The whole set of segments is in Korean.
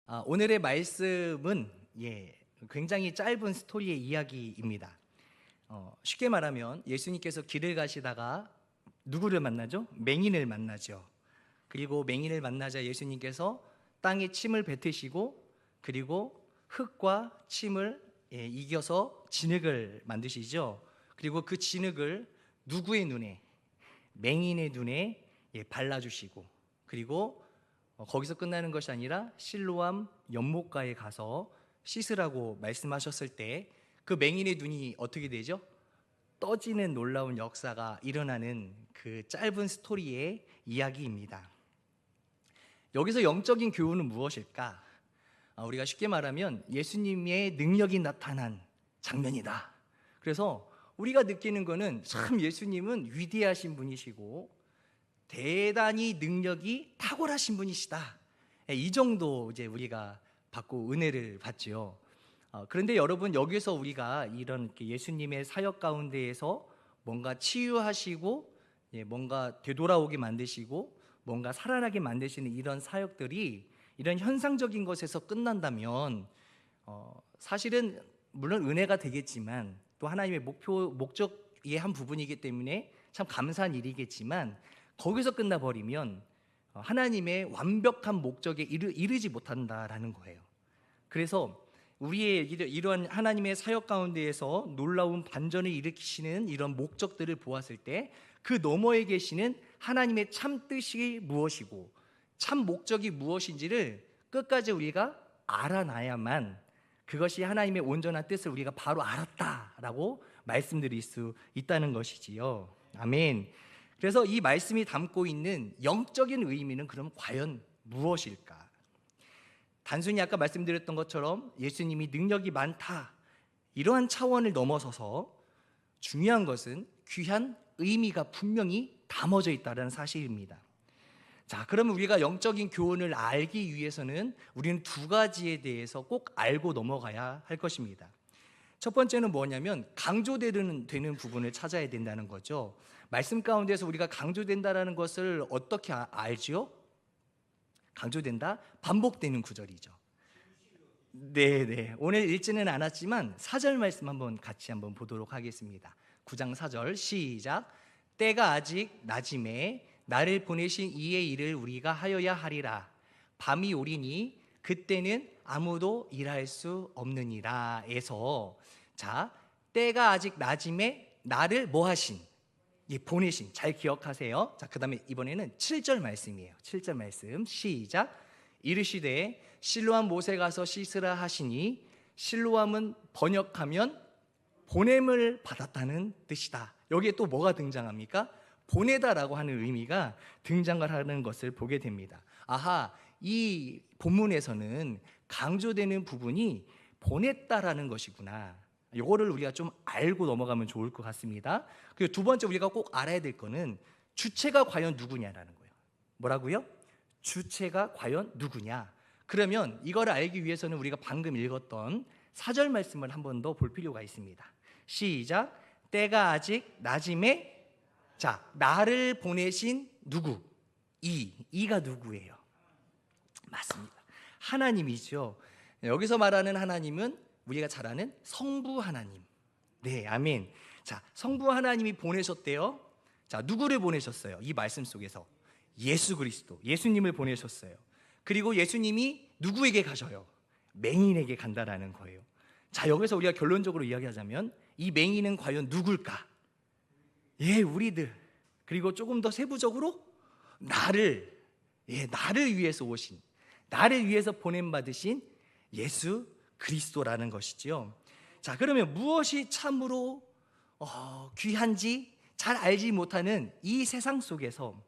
오늘의 말씀은 굉장히 짧은 스토리의 이야기입니다. 쉽게 말하면 예수님께서 길을 가시다가 누구를 만나죠? 맹인을 만나죠. 그리고 맹인을 만나자 예수님께서 땅에 침을 뱉으시고 그리고 흙과 침을 이겨서 진흙을 만드시죠. 그리고 그 진흙을 누구의 눈에? 맹인의 눈에 발라주시고, 그리고 거기서 끝나는 것이 아니라 실로암 연못가에 가서 씻으라고 말씀하셨을 때 그 맹인의 눈이 어떻게 되죠? 떠지는 놀라운 역사가 일어나는 그 짧은 스토리의 이야기입니다. 여기서 영적인 교훈은 무엇일까? 우리가 쉽게 말하면 예수님의 능력이 나타난 장면이다. 그래서 우리가 느끼는 거는 참 예수님은 위대하신 분이시고 대단히 능력이 탁월하신 분이시다. 이 정도 이제 우리가 받고 은혜를 받죠. 그런데 여러분, 여기서 우리가 이런 예수님의 사역 가운데에서 뭔가 치유하시고 뭔가 되돌아오게 만드시고 뭔가 살아나게 만드시는 이런 사역들이 이런 현상적인 것에서 끝난다면 사실은 물론 은혜가 되겠지만 또 하나님의 목적의 한 부분이기 때문에 참 감사한 일이겠지만 거기서 끝나버리면 하나님의 완벽한 목적에 이르지 못한다라는 거예요. 그래서 우리의 이러한 하나님의 사역 가운데에서 놀라운 반전을 일으키시는 이런 목적들을 보았을 때 그 너머에 계시는 하나님의 참 뜻이 무엇이고 참 목적이 무엇인지를 끝까지 우리가 알아놔야만 그것이 하나님의 온전한 뜻을 우리가 바로 알았다라고 말씀드릴 수 있다는 것이지요. 아멘. 그래서 이 말씀이 담고 있는 영적인 의미는 그럼 과연 무엇일까? 단순히 아까 말씀드렸던 것처럼 예수님이 능력이 많다, 이러한 차원을 넘어서서 중요한 것은 귀한 의미가 분명히 담아져 있다는 사실입니다. 자, 그러면 우리가 영적인 교훈을 알기 위해서는 우리는 두 가지에 대해서 꼭 알고 넘어가야 할 것입니다. 첫 번째는 뭐냐면 강조되는 부분을 찾아야 된다는 거죠. 말씀 가운데서 우리가 강조된다라는 것을 어떻게 알지요? 강조된다? 반복되는 구절이죠. 네. 오늘 읽지는 않았지만 4절 말씀 같이 보도록 하겠습니다. 9장 4절 시작. 때가 아직 낮음에 나를 보내신 이의 일을 우리가 하여야 하리라. 밤이 오리니 그때는 아무도 일할 수 없느니라. 에서 자, 때가 아직 낮음에 나를 뭐 하신? 보내신. 잘 기억하세요. 자, 그 다음에 이번에는 7절 말씀이에요. 7절 말씀 시작. 이르시되 실로암 못에 가서 씻으라 하시니, 실로암은 번역하면 보냄을 받았다는 뜻이다. 여기에 또 뭐가 등장합니까? 보내다라고 하는 의미가 등장을 하는 것을 보게 됩니다. 아하, 이 본문에서는 강조되는 부분이 보냈다라는 것이구나. 이거를 우리가 좀 알고 넘어가면 좋을 것 같습니다. 그리고 두 번째 우리가 꼭 알아야 될 거는 주체가 과연 누구냐라는 거예요. 뭐라고요? 주체가 과연 누구냐. 그러면 이걸 알기 위해서는 우리가 방금 읽었던 4절 말씀을 한 번 더 볼 필요가 있습니다. 시작. 때가 아직 낮음에, 자, 나를 보내신 누구? 이가 누구예요? 맞습니다. 하나님이죠. 여기서 말하는 하나님은 우리가 잘 아는 성부 하나님. 네, 아멘. 자, 성부 하나님이 보내셨대요. 자, 누구를 보내셨어요? 이 말씀 속에서 예수 그리스도, 예수님을 보내셨어요. 그리고 예수님이 누구에게 가셔요? 맹인에게 간다라는 거예요. 자, 여기서 우리가 결론적으로 이야기하자면 이 맹인은 과연 누굴까? 우리들. 그리고 조금 더 세부적으로 나를 위해서 오신, 나를 위해서 보냄받으신 예수 그리스도라는 것이지요. 자, 그러면 무엇이 참으로 귀한지 잘 알지 못하는 이 세상 속에서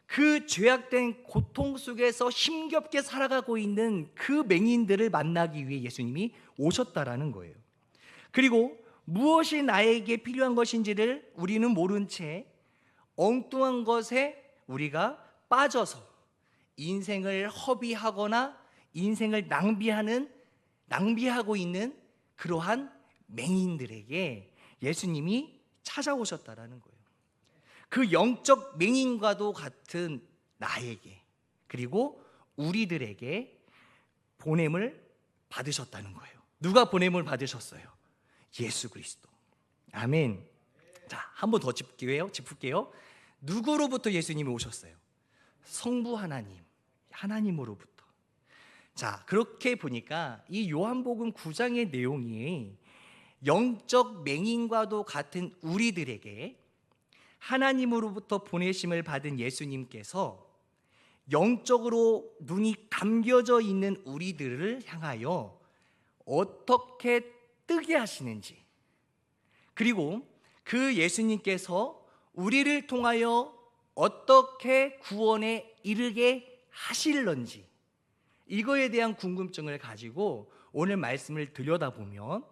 그 죄악된 고통 속에서 힘겹게 살아가고 있는 그 맹인들을 만나기 위해 예수님이 오셨다라는 거예요. 그리고 무엇이 나에게 필요한 것인지를 우리는 모른 채 엉뚱한 것에 우리가 빠져서 인생을 허비하거나 인생을 낭비하고 있는 그러한 맹인들에게 예수님이 찾아오셨다라는 거예요. 그 영적 맹인과도 같은 나에게, 그리고 우리들에게 보냄을 받으셨다는 거예요. 누가 보냄을 받으셨어요? 예수 그리스도. 아멘. 자, 한 번 더 짚을게요. 누구로부터 예수님이 오셨어요? 성부 하나님, 하나님으로부터. 자, 그렇게 보니까 이 요한복음 9장의 내용이 영적 맹인과도 같은 우리들에게 하나님으로부터 보내심을 받은 예수님께서 영적으로 눈이 감겨져 있는 우리들을 향하여 어떻게 뜨게 하시는지, 그리고 그 예수님께서 우리를 통하여 어떻게 구원에 이르게 하실런지, 이거에 대한 궁금증을 가지고 오늘 말씀을 들여다보면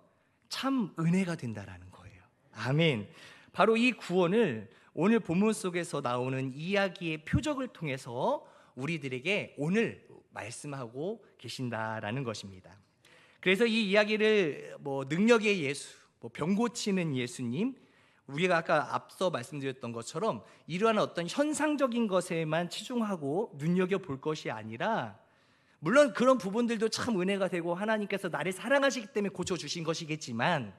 참 은혜가 된다라는 거예요. 아멘. 바로 이 구원을 오늘 본문 속에서 나오는 이야기의 표적을 통해서 우리들에게 오늘 말씀하고 계신다라는 것입니다. 그래서 이 이야기를 능력의 예수, 병 고치는 예수님, 우리가 아까 앞서 말씀드렸던 것처럼 이러한 어떤 현상적인 것에만 치중하고 눈여겨볼 것이 아니라, 물론 그런 부분들도 참 은혜가 되고 하나님께서 나를 사랑하시기 때문에 고쳐주신 것이겠지만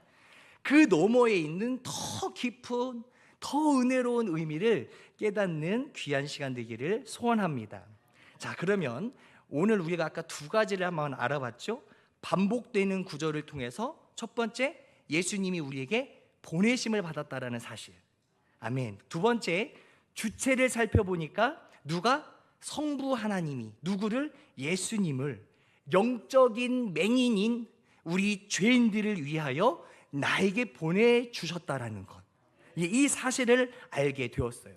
그 너머에 있는 더 깊은, 더 은혜로운 의미를 깨닫는 귀한 시간 되기를 소원합니다. 자, 그러면 오늘 우리가 아까 두 가지를 한번 알아봤죠. 반복되는 구절을 통해서 첫 번째, 예수님이 우리에게 보내심을 받았다라는 사실. 아멘. 두 번째, 주체를 살펴보니까 누가? 성부 하나님이 누구를? 예수님을 영적인 맹인인 우리 죄인들을 위하여 나에게 보내주셨다라는 것, 이 사실을 알게 되었어요.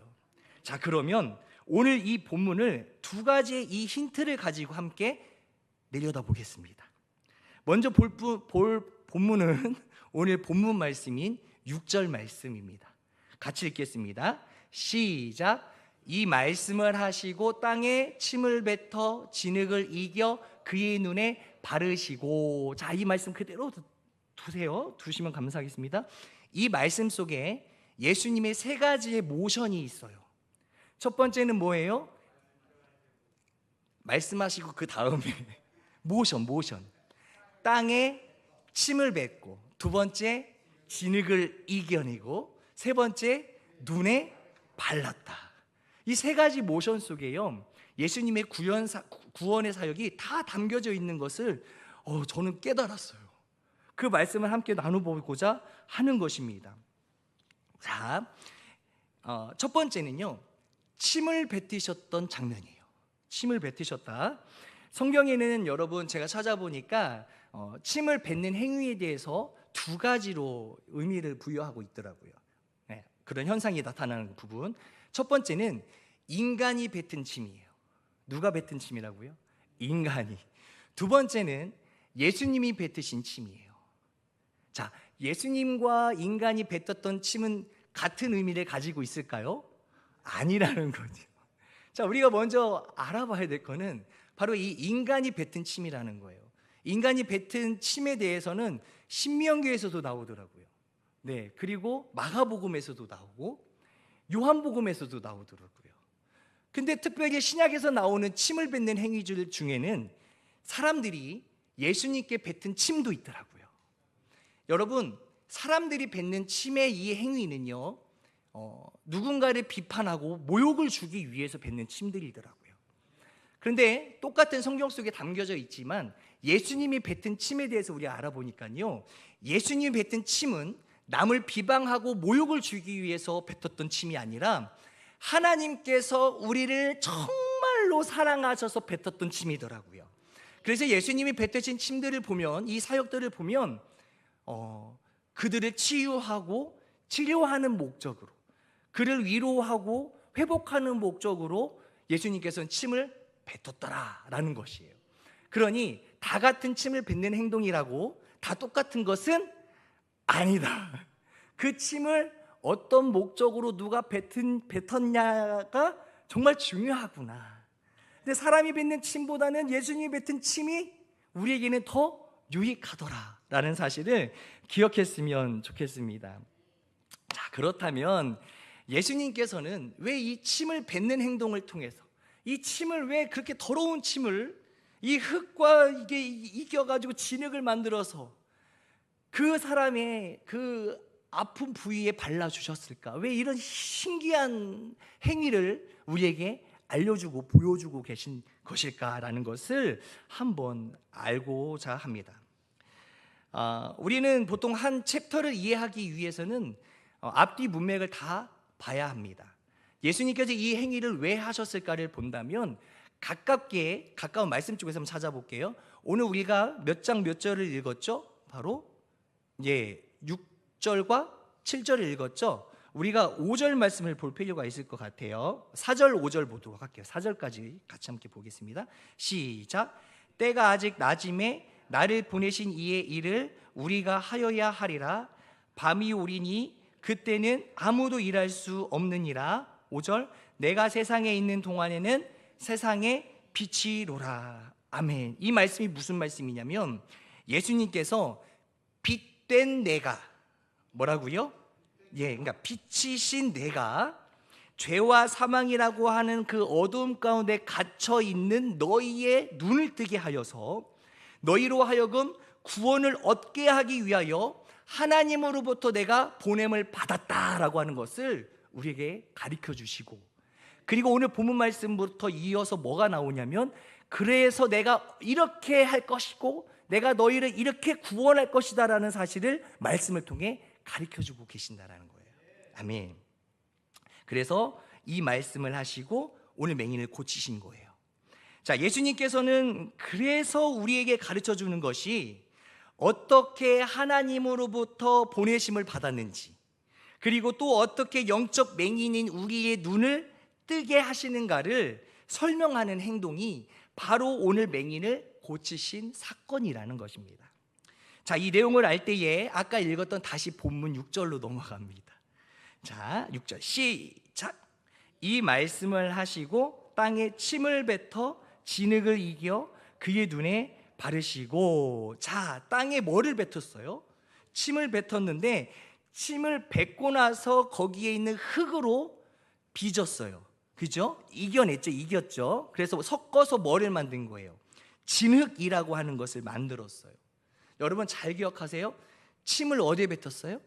자, 그러면 오늘 이 본문을 두 가지의 이 힌트를 가지고 함께 내려다보겠습니다. 먼저 볼 본문은 오늘 본문 말씀인 6절 말씀입니다. 같이 읽겠습니다. 시작. 이 말씀을 하시고 땅에 침을 뱉어 진흙을 이겨 그의 눈에 바르시고. 자, 이 말씀 그대로 두시면 감사하겠습니다. 이 말씀 속에 예수님의 세 가지의 모션이 있어요. 첫 번째는 뭐예요? 말씀하시고 그 다음에 모션. 땅에 침을 뱉고, 두 번째 진흙을 이겨내고, 세 번째 눈에 발랐다. 이 세 가지 모션 속에요, 예수님의 구원의 사역이 다 담겨져 있는 것을 저는 깨달았어요. 그 말씀을 함께 나눠보고자 하는 것입니다. 자, 첫 번째는요, 침을 뱉으셨던 장면이에요. 침을 뱉으셨다. 성경에는 여러분 제가 찾아보니까 침을 뱉는 행위에 대해서 두 가지로 의미를 부여하고 있더라고요. 네, 그런 현상이 나타나는 부분. 첫 번째는 인간이 뱉은 침이에요. 누가 뱉은 침이라고요? 인간이. 두 번째는 예수님이 뱉으신 침이에요. 자, 예수님과 인간이 뱉었던 침은 같은 의미를 가지고 있을까요? 아니라는 거죠. 자, 우리가 먼저 알아봐야 될 거는 바로 이 인간이 뱉은 침이라는 거예요. 인간이 뱉은 침에 대해서는 신명기에서도 나오더라고요. 네, 그리고 마가복음에서도 나오고 요한복음에서도 나오더라고요. 근데 특별히 신약에서 나오는 침을 뱉는 행위들 중에는 사람들이 예수님께 뱉은 침도 있더라고요. 여러분, 사람들이 뱉는 침의 이 행위는요, 누군가를 비판하고 모욕을 주기 위해서 뱉는 침들이더라고요. 그런데 똑같은 성경 속에 담겨져 있지만 예수님이 뱉은 침에 대해서 우리가 알아보니까요, 예수님이 뱉은 침은 남을 비방하고 모욕을 주기 위해서 뱉었던 침이 아니라 하나님께서 우리를 정말로 사랑하셔서 뱉었던 침이더라고요. 그래서 예수님이 뱉으신 침들을 보면, 이 사역들을 보면 그들을 치유하고 치료하는 목적으로, 그를 위로하고 회복하는 목적으로 예수님께서는 침을 뱉었더라라는 것이에요. 그러니 다 같은 침을 뱉는 행동이라고 다 똑같은 것은 아니다. 그 침을 어떤 목적으로 누가 뱉었냐가 정말 중요하구나. 근데 사람이 뱉는 침보다는 예수님이 뱉은 침이 우리에게는 더 유익하더라라는 사실을 기억했으면 좋겠습니다. 자, 그렇다면 예수님께서는 왜 이 침을 뱉는 행동을 통해서, 이 침을 왜 그렇게 더러운 침을 이 흙과 이게 이겨가지고 진흙을 만들어서 그 사람의 그 아픈 부위에 발라주셨을까? 왜 이런 신기한 행위를 우리에게 알려주고 보여주고 계신 것일까라는 것을 한번 알고자 합니다. 우리는 보통 한 챕터를 이해하기 위해서는 앞뒤 문맥을 다 봐야 합니다. 예수님께서 이 행위를 왜 하셨을까를 본다면 가까운 말씀 쪽에서 한번 찾아볼게요. 오늘 우리가 몇 장 몇 절을 읽었죠? 바로 6절과 7절을 읽었죠? 우리가 5절 말씀을 볼 필요가 있을 것 같아요. 4절 5절 보도록 할게요. 4절까지 같이 함께 보겠습니다. 시작. 때가 아직 낮음에 나를 보내신 이의 일을 우리가 하여야 하리라. 밤이 오리니 그때는 아무도 일할 수 없느니라. 5절. 내가 세상에 있는 동안에는 세상의 빛이로라. 아멘. 이 말씀이 무슨 말씀이냐면 예수님께서 빛된 내가 뭐라고요? 그러니까 빛이신 내가 죄와 사망이라고 하는 그 어두움 가운데 갇혀 있는 너희의 눈을 뜨게 하여서 너희로 하여금 구원을 얻게 하기 위하여 하나님으로부터 내가 보냄을 받았다라고 하는 것을 우리에게 가르쳐 주시고, 그리고 오늘 본문 말씀부터 이어서 뭐가 나오냐면 그래서 내가 이렇게 할 것이고 내가 너희를 이렇게 구원할 것이다라는 사실을 말씀을 통해 가르쳐주고 계신다라는 거예요. 아멘. 그래서 이 말씀을 하시고 오늘 맹인을 고치신 거예요. 자, 예수님께서는 그래서 우리에게 가르쳐주는 것이 어떻게 하나님으로부터 보내심을 받았는지, 그리고 또 어떻게 영적 맹인인 우리의 눈을 뜨게 하시는가를 설명하는 행동이 바로 오늘 맹인을 고치신 사건이라는 것입니다. 자, 이 내용을 알 때에 아까 읽었던 다시 본문 6절로 넘어갑니다. 자, 6절 시작. 이 말씀을 하시고 땅에 침을 뱉어 진흙을 이겨 그의 눈에 바르시고. 자, 땅에 뭐를 뱉었어요? 침을 뱉었는데 침을 뱉고 나서 거기에 있는 흙으로 빚었어요. 그죠? 이겼죠. 그래서 섞어서 뭐를 만든 거예요? 진흙이라고 하는 것을 만들었어요. 여러분 잘 기억하세요. 침을 어디에 뱉었어요?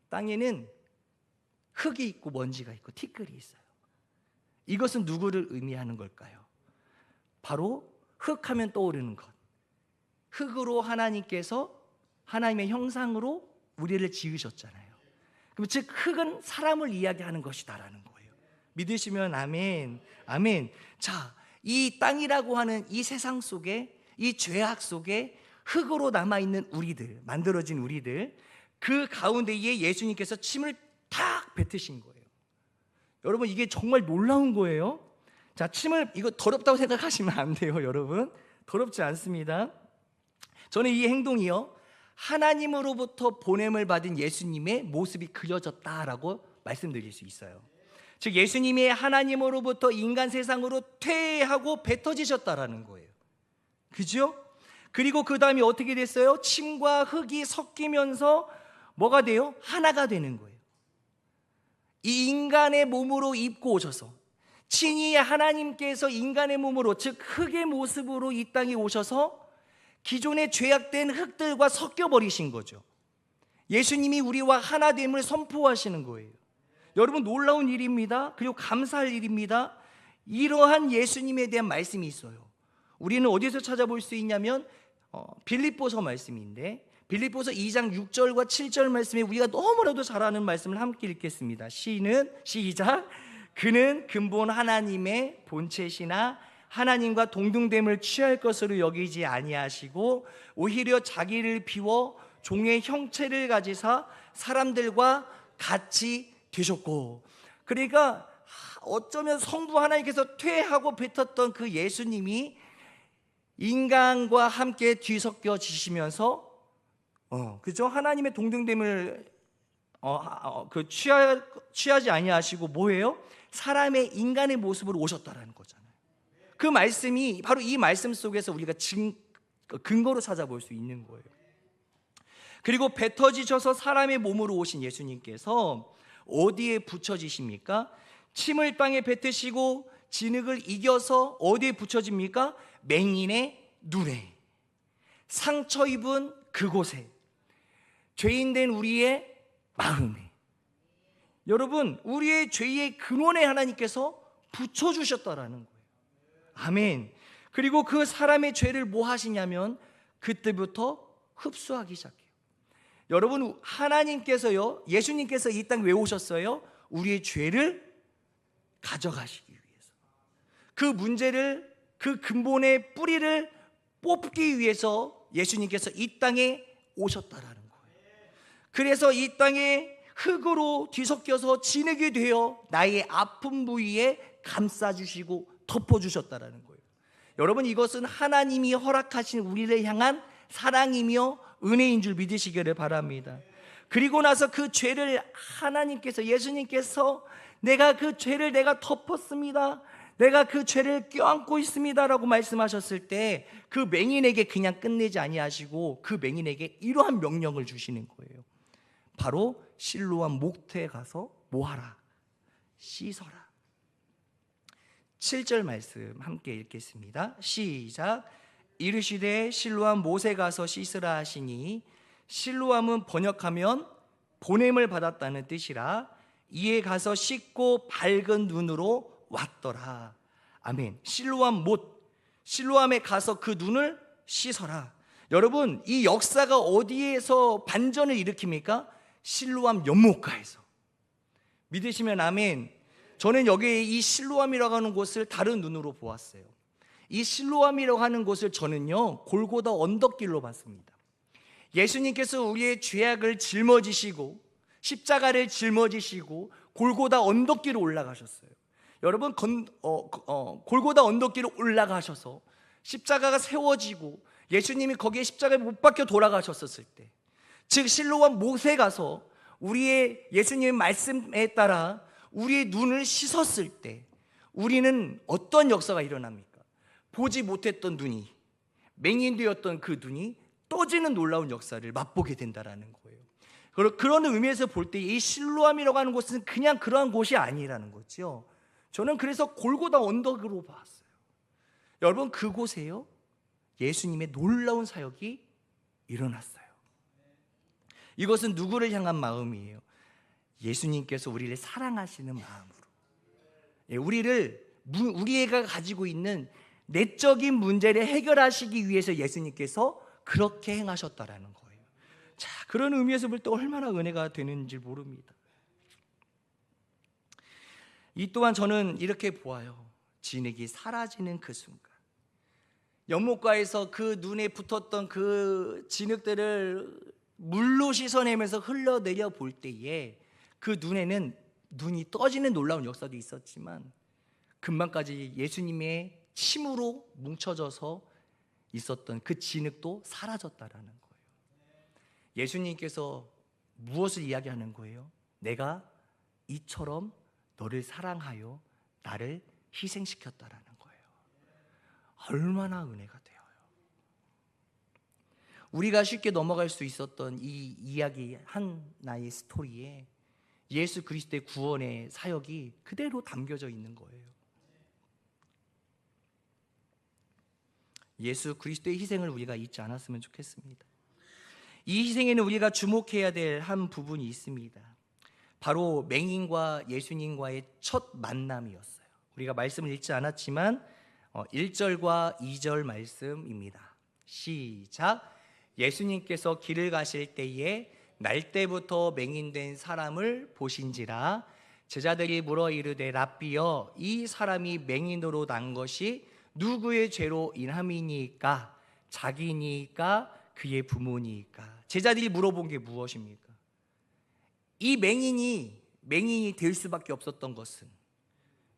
땅에는 흙이 있고 먼지가 있고 티끌이 있어요. 이것은 누구를 의미하는 걸까요? 바로 흙하면 떠오르는 것. 흙으로 하나님께서 하나님의 형상으로 우리를 지으셨잖아요. 그럼 즉 흙은 사람을 이야기하는 것이다라는 거예요. 믿으시면 아멘. 아멘. 자, 이 땅이라고 하는 이 세상 속에, 이 죄악 속에 흙으로 남아있는 우리들, 만들어진 우리들, 그 가운데에 예수님께서 침을 탁 뱉으신 거예요. 여러분 이게 정말 놀라운 거예요. 자, 침을, 이거 더럽다고 생각하시면 안 돼요. 여러분 더럽지 않습니다. 저는 이 행동이요, 하나님으로부터 보냄을 받은 예수님의 모습이 그려졌다라고 말씀드릴 수 있어요. 즉 예수님이 하나님으로부터 인간 세상으로 퇴하고 뱉어지셨다라는 거예요. 그죠? 그리고 그 다음에 어떻게 됐어요? 침과 흙이 섞이면서 뭐가 돼요? 하나가 되는 거예요. 이 인간의 몸으로 입고 오셔서, 친히 하나님께서 인간의 몸으로, 즉 흙의 모습으로 이 땅에 오셔서 기존의 죄악된 흙들과 섞여버리신 거죠. 예수님이 우리와 하나됨을 선포하시는 거예요. 여러분 놀라운 일입니다. 그리고 감사할 일입니다. 이러한 예수님에 대한 말씀이 있어요. 우리는 어디서 찾아볼 수 있냐면 빌립보서 말씀인데, 빌립보서 2장 6절과 7절 말씀에 우리가 너무나도 잘 아는 말씀을 함께 읽겠습니다. 시작. 그는 근본 하나님의 본체시나 하나님과 동등됨을 취할 것으로 여기지 아니하시고 오히려 자기를 비워 종의 형체를 가지사 사람들과 같이 되셨고. 그러니까 어쩌면 성부 하나님께서 퇴하고 뱉었던 그 예수님이 인간과 함께 뒤섞여지시면서 그죠? 하나님의 동등됨을 취하지 아니하시고 뭐예요? 사람의 인간의 모습으로 오셨다라는 거잖아요. 그 말씀이 바로 이 말씀 속에서 우리가 근거로 찾아볼 수 있는 거예요. 그리고 뱉어지셔서 사람의 몸으로 오신 예수님께서 어디에 붙여지십니까? 침을 땅에 뱉으시고 진흙을 이겨서 어디에 붙여집니까? 맹인의 눈에, 상처 입은 그곳에, 죄인된 우리의 마음에. 여러분, 우리의 죄의 근원에 하나님께서 붙여주셨다라는 거예요. 아멘. 그리고 그 사람의 죄를 뭐 하시냐면 그때부터 흡수하기 시작해요. 여러분, 하나님께서요, 예수님께서 이 땅 왜 오셨어요? 우리의 죄를 가져가시기 위해서, 그 문제를, 그 근본의 뿌리를 뽑기 위해서 예수님께서 이 땅에 오셨다라는 거예요. 그래서 이 땅에 흙으로 뒤섞여서 진흙이 되어 나의 아픈 부위에 감싸주시고 덮어주셨다라는 거예요. 여러분, 이것은 하나님이 허락하신 우리를 향한 사랑이며 은혜인 줄 믿으시기를 바랍니다. 그리고 나서 그 죄를 하나님께서, 예수님께서 내가 그 죄를 내가 덮었습니다, 내가 그 죄를 껴안고 있습니다 라고 말씀하셨을 때 그 맹인에게 그냥 끝내지 아니하시고 그 맹인에게 이러한 명령을 주시는 거예요. 바로 실로암 목태에 가서 뭐하라? 씻어라. 7절 말씀 함께 읽겠습니다. 시작. 이르시되 실로암 못에 가서 씻으라 하시니, 실로암은 번역하면 보냄을 받았다는 뜻이라. 이에 가서 씻고 밝은 눈으로 왔더라. 아멘. 실로암 못, 실로암에 가서 그 눈을 씻어라. 여러분, 이 역사가 어디에서 반전을 일으킵니까? 실로암 연못가에서. 믿으시면 아멘. 저는 여기 이 실로암이라고 하는 곳을 다른 눈으로 보았어요. 이 실로암이라고 하는 곳을 저는요, 골고다 언덕길로 봤습니다. 예수님께서 우리의 죄악을 짊어지시고 십자가를 짊어지시고 골고다 언덕길로 올라가셨어요. 여러분, 골고다 언덕길로 올라가셔서 십자가가 세워지고 예수님이 거기에 십자가에 못 박혀 돌아가셨었을 때, 즉 실로암 못에 가서 우리의 예수님의 말씀에 따라 우리의 눈을 씻었을 때 우리는 어떤 역사가 일어납니까? 보지 못했던 눈이, 맹인되었던 그 눈이 떠지는 놀라운 역사를 맛보게 된다라는 거예요. 그런 의미에서 볼 때 이 실로암이라고 하는 곳은 그냥 그러한 곳이 아니라는 거죠. 저는 그래서 골고다 언덕으로 봤어요. 여러분, 그곳에요, 예수님의 놀라운 사역이 일어났어요. 이것은 누구를 향한 마음이에요? 예수님께서 우리를 사랑하시는 마음으로, 우리가 가지고 있는 내적인 문제를 해결하시기 위해서 예수님께서 그렇게 행하셨다라는 거예요. 자, 그런 의미에서 볼 때 얼마나 은혜가 되는지 모릅니다. 이 또한 저는 이렇게 보아요. 진흙이 사라지는 그 순간, 연못가에서 그 눈에 붙었던 그 진흙들을 물로 씻어내면서 흘러내려 볼 때에 그 눈에는 눈이 떠지는 놀라운 역사도 있었지만 금방까지 예수님의 침으로 뭉쳐져서 있었던 그 진흙도 사라졌다라는 거예요. 예수님께서 무엇을 이야기하는 거예요? 내가 이처럼 너를 사랑하여 나를 희생시켰다라는 거예요. 얼마나 은혜가 되어요. 우리가 쉽게 넘어갈 수 있었던 이 이야기 하나의 스토리에 예수 그리스도의 구원의 사역이 그대로 담겨져 있는 거예요. 예수 그리스도의 희생을 우리가 잊지 않았으면 좋겠습니다. 이 희생에는 우리가 주목해야 될 한 부분이 있습니다. 바로 맹인과 예수님과의 첫 만남이었어요. 우리가 말씀을 읽지 않았지만 1절과 2절 말씀입니다. 시작. 예수님께서 길을 가실 때에 날 때부터 맹인된 사람을 보신지라. 제자들이 물어 이르되 랍비여, 이 사람이 맹인으로 난 것이 누구의 죄로 인함이니까? 자기니까 그의 부모니까? 제자들이 물어본 게 무엇입니까? 이 맹인이 될 수밖에 없었던 것은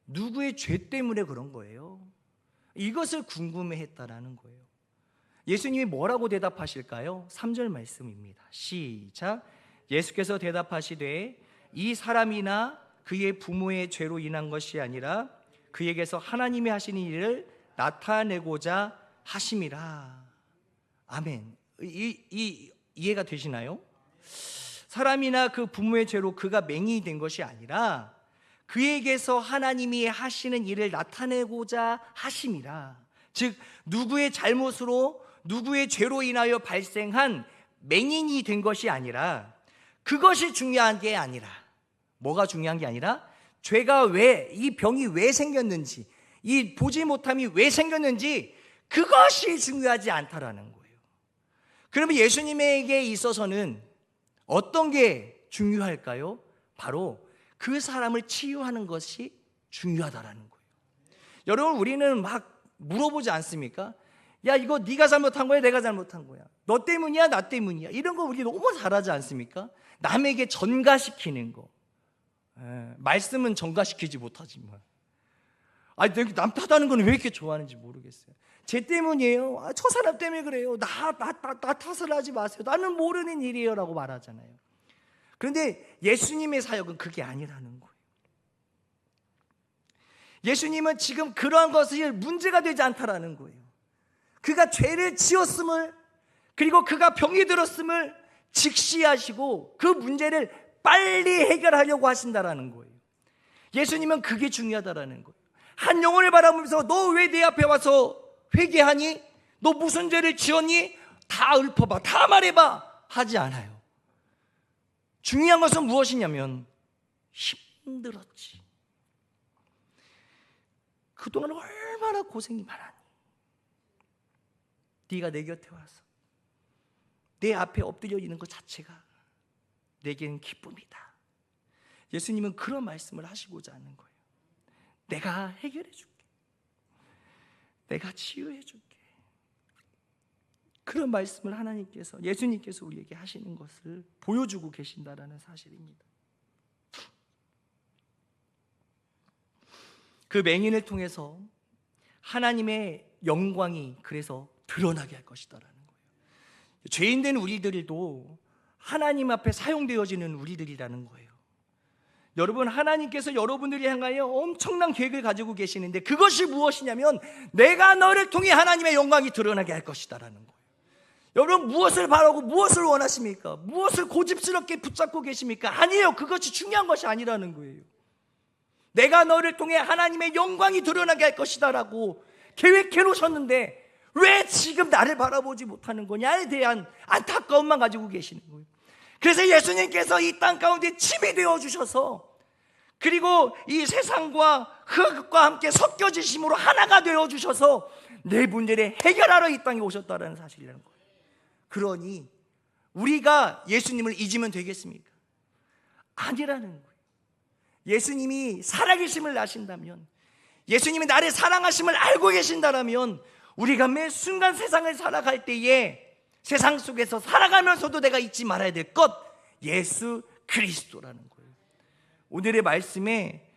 누구의 죄 때문에 그런 거예요. 이것을 궁금해했다라는 거예요. 예수님이 뭐라고 대답하실까요? 3절 말씀입니다. 시작. 예수께서 대답하시되 이 사람이나 그의 부모의 죄로 인한 것이 아니라 그에게서 하나님이 하시는 일을 나타내고자 하심이라. 아멘. 이해가 되시나요? 사람이나 그 부모의 죄로 그가 맹인이 된 것이 아니라 그에게서 하나님이 하시는 일을 나타내고자 하심이라. 즉 누구의 잘못으로, 누구의 죄로 인하여 발생한 맹인이 된 것이 아니라, 그것이 중요한 게 아니라, 뭐가 중요한 게 아니라 죄가 왜, 이 병이 왜 생겼는지, 이 보지 못함이 왜 생겼는지, 그것이 중요하지 않다라는 거예요. 그러면 예수님에게 있어서는 어떤 게 중요할까요? 바로 그 사람을 치유하는 것이 중요하다라는 거예요. 여러분, 우리는 막 물어보지 않습니까? 야, 이거 네가 잘못한 거야, 내가 잘못한 거야, 너 때문이야, 나 때문이야, 이런 거 우리 너무 잘하지 않습니까? 남에게 전가시키는 거. 말씀은 전가시키지 못하지만, 남 탓하는 건 왜 이렇게 좋아하는지 모르겠어요. 쟤 때문이에요, 저 사람 때문에 그래요, 나 탓을 하지 마세요, 나는 모르는 일이에요 라고 말하잖아요. 그런데 예수님의 사역은 그게 아니라는 거예요. 예수님은 지금 그러한 것이 문제가 되지 않다라는 거예요. 그가 죄를 지었음을, 그리고 그가 병이 들었음을 직시하시고 그 문제를 빨리 해결하려고 하신다라는 거예요. 예수님은 그게 중요하다라는 거예요. 한 영혼을 바라보면서 너 왜 내 앞에 와서 회개하니? 너 무슨 죄를 지었니? 다 읊어봐, 다 말해봐 하지 않아요. 중요한 것은 무엇이냐면, 힘들었지, 그동안 얼마나 고생이 많았니, 네가 내 곁에 와서 내 앞에 엎드려 있는 것 자체가 내게는 기쁨이다. 예수님은 그런 말씀을 하시고자 하는 거예요. 내가 해결해 줄게, 내가 치유해 줄게. 그런 말씀을 하나님께서, 예수님께서 우리에게 하시는 것을 보여주고 계신다라는 사실입니다. 그 맹인을 통해서 하나님의 영광이 그래서 드러나게 할 것이다라는 거예요. 죄인된 우리들도 하나님 앞에 사용되어지는 우리들이라는 거예요. 여러분, 하나님께서 여러분들이 향하여 엄청난 계획을 가지고 계시는데, 그것이 무엇이냐면 내가 너를 통해 하나님의 영광이 드러나게 할 것이다라는 거예요. 여러분, 무엇을 바라고 무엇을 원하십니까? 무엇을 고집스럽게 붙잡고 계십니까? 아니에요. 그것이 중요한 것이 아니라는 거예요. 내가 너를 통해 하나님의 영광이 드러나게 할 것이다라고 계획해 놓으셨는데 왜 지금 나를 바라보지 못하는 거냐에 대한 안타까움만 가지고 계시는 거예요. 그래서 예수님께서 이 땅 가운데 침이 되어 주셔서, 그리고 이 세상과 흙과 함께 섞여지심으로 하나가 되어 주셔서 내 문제를 해결하러 이 땅에 오셨다는 사실이라는 거예요. 그러니 우리가 예수님을 잊으면 되겠습니까? 아니라는 거예요. 예수님이 살아계심을 아신다면, 예수님이 나를 사랑하심을 알고 계신다면, 우리가 매 순간 세상을 살아갈 때에 세상 속에서 살아가면서도 내가 잊지 말아야 될 것, 예수 그리스도라는 거예요. 오늘의 말씀의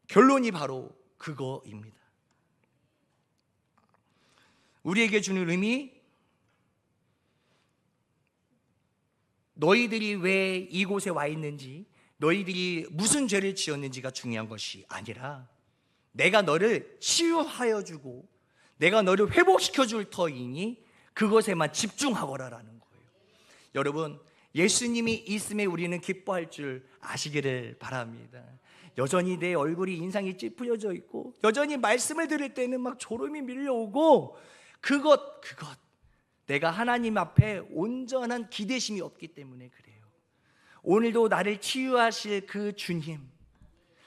결론이 바로 그거입니다. 우리에게 주는 의미, 너희들이 왜 이곳에 와 있는지, 너희들이 무슨 죄를 지었는지가 중요한 것이 아니라 내가 너를 치유하여 주고 내가 너를 회복시켜 줄 터이니 그것에만 집중하거라라는 거예요. 여러분, 예수님이 있음에 우리는 기뻐할 줄 아시기를 바랍니다. 여전히 내 얼굴이 인상이 찌푸려져 있고, 여전히 말씀을 들을 때는 막 졸음이 밀려오고, 그것 내가 하나님 앞에 온전한 기대심이 없기 때문에 그래요. 오늘도 나를 치유하실 그 주님,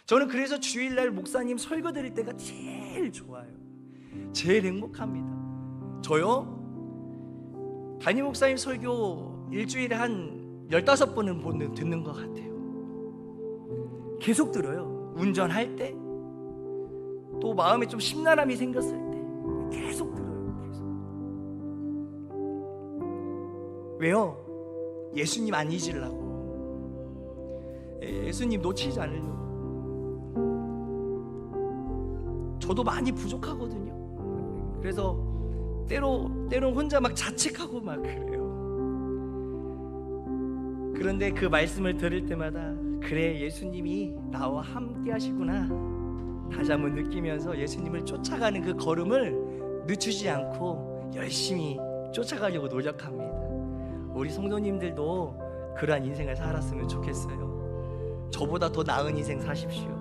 저는 그래서 주일날 목사님 설교 들을 때가 제일 좋아요. 제일 행복합니다. 저요, 담임 목사님 설교 일주일에 한 15번은 듣는 것 같아요. 계속 들어요. 운전할 때, 또 마음에 좀 심란함이 생겼을 때 계속 들어요. 계속. 왜요? 예수님 안 잊으려고, 예수님 놓치지 않으려고. 저도 많이 부족하거든요. 그래서 때론 혼자 막 자책하고 막 그래요. 그런데 그 말씀을 들을 때마다, 그래, 예수님이 나와 함께 하시구나 다시 한번 느끼면서 예수님을 쫓아가는 그 걸음을 늦추지 않고 열심히 쫓아가려고 노력합니다. 우리 성도님들도 그러한 인생을 살았으면 좋겠어요. 저보다 더 나은 인생 사십시오.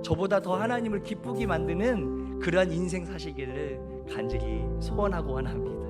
저보다 더 하나님을 기쁘게 만드는 그러한 인생 사시기를 간절히 소원하고 원합니다.